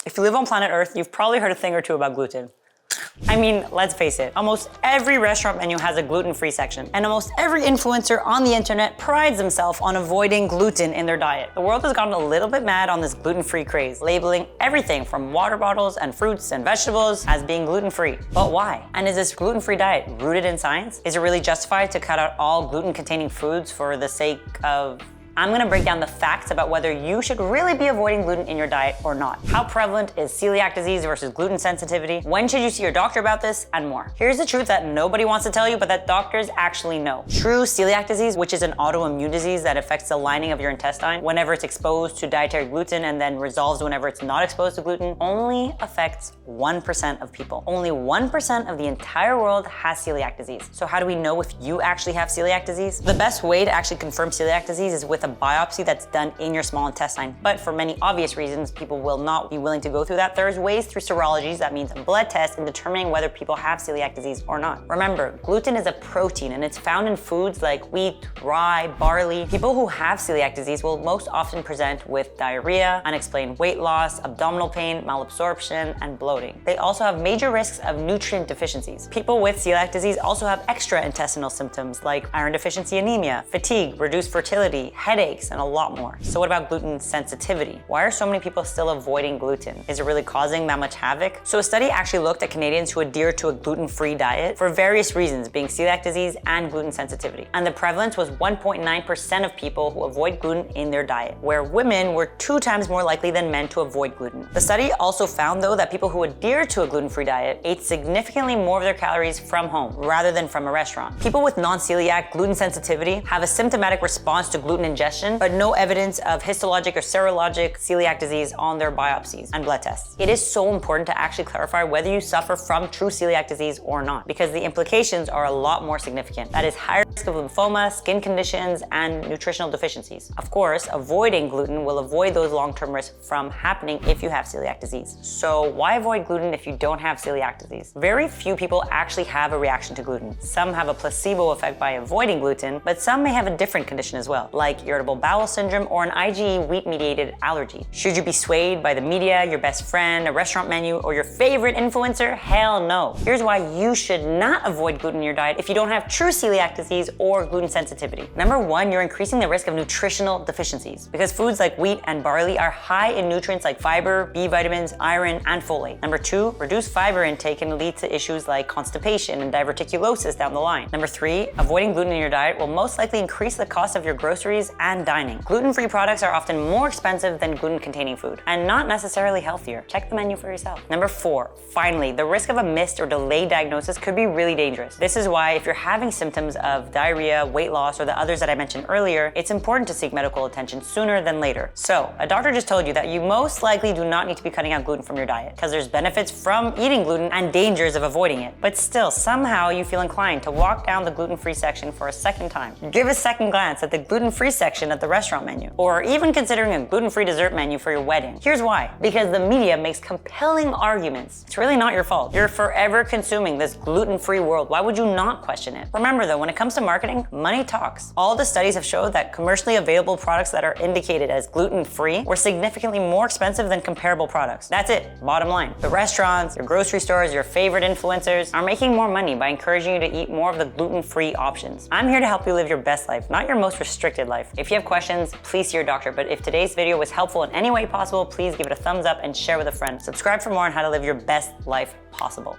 If you live on planet Earth, you've probably heard a thing or two about gluten. I mean, let's face it, almost every restaurant menu has a gluten-free section, and almost every influencer on the internet prides themselves on avoiding gluten in their diet. The world has gotten a little bit mad on this gluten-free craze, labeling everything from water bottles and fruits and vegetables as being gluten-free. But why? And is this gluten-free diet rooted in science? Is it really justified to cut out all gluten-containing foods for the sake of... I'm gonna break down the facts about whether you should really be avoiding gluten in your diet or not. How prevalent is celiac disease versus gluten sensitivity? When should you see your doctor about this? And more. Here's the truth that nobody wants to tell you, but that doctors actually know. True celiac disease, which is an autoimmune disease that affects the lining of your intestine whenever it's exposed to dietary gluten and then resolves whenever it's not exposed to gluten, only affects 1% of people. Only 1% of the entire world has celiac disease. So how do we know if you actually have celiac disease? The best way to actually confirm celiac disease is with a biopsy that's done in your small intestine. But for many obvious reasons, people will not be willing to go through that. There's ways through serologies, that means a blood test, in determining whether people have celiac disease or not. Remember, gluten is a protein and it's found in foods like wheat, rye, barley. People who have celiac disease will most often present with diarrhea, unexplained weight loss, abdominal pain, malabsorption, and bloating. They also have major risks of nutrient deficiencies. People with celiac disease also have extra intestinal symptoms like iron deficiency anemia, fatigue, reduced fertility, headaches, and a lot more. So what about gluten sensitivity? Why are so many people still avoiding gluten? Is it really causing that much havoc? So a study actually looked at Canadians who adhere to a gluten-free diet for various reasons, being celiac disease and gluten sensitivity. And the prevalence was 1.9% of people who avoid gluten in their diet, where women were 2 times more likely than men to avoid gluten. The study also found, though, that people who adhere to a gluten-free diet ate significantly more of their calories from home rather than from a restaurant. People with non-celiac gluten sensitivity have a symptomatic response to gluten ingestion, but no evidence of histologic or serologic celiac disease on their biopsies and blood tests. It is so important to actually clarify whether you suffer from true celiac disease or not, because the implications are a lot more significant. That is higher risk of lymphoma, skin conditions, and nutritional deficiencies. Of course, avoiding gluten will avoid those long-term risks from happening if you have celiac disease. So why avoid gluten if you don't have celiac disease? Very few people actually have a reaction to gluten. Some have a placebo effect by avoiding gluten, but some may have a different condition as well, like irritable bowel syndrome or an IgE wheat-mediated allergy. Should you be swayed by the media, your best friend, a restaurant menu, or your favorite influencer? Hell no. Here's why you should not avoid gluten in your diet if you don't have true celiac disease or gluten sensitivity. Number 1, you're increasing the risk of nutritional deficiencies because foods like wheat and barley are high in nutrients like fiber, B vitamins, iron, and folate. Number 2, reduced fiber intake can lead to issues like constipation and diverticulosis down the line. Number 3, avoiding gluten in your diet will most likely increase the cost of your groceries and dining. Gluten-free products are often more expensive than gluten-containing food and not necessarily healthier. Check the menu for yourself. Number 4, finally, the risk of a missed or delayed diagnosis could be really dangerous. This is why if you're having symptoms of diarrhea, weight loss, or the others that I mentioned earlier, it's important to seek medical attention sooner than later. So, a doctor just told you that you most likely do not need to be cutting out gluten from your diet because there's benefits from eating gluten and dangers of avoiding it. But still, somehow you feel inclined to walk down the gluten-free section for a second time. Give a second glance at the gluten-free section at the restaurant menu, or even considering a gluten-free dessert menu for your wedding. Here's why. Because the media makes compelling arguments. It's really not your fault. You're forever consuming this gluten-free world. Why would you not question it? Remember though, when it comes to marketing, money talks. All the studies have showed that commercially available products that are indicated as gluten-free were significantly more expensive than comparable products. That's it, bottom line. The restaurants, your grocery stores, your favorite influencers are making more money by encouraging you to eat more of the gluten-free options. I'm here to help you live your best life, not your most restricted life. If you have questions, please see your doctor. But if today's video was helpful in any way possible, please give it a thumbs up and share with a friend. Subscribe for more on how to live your best life possible.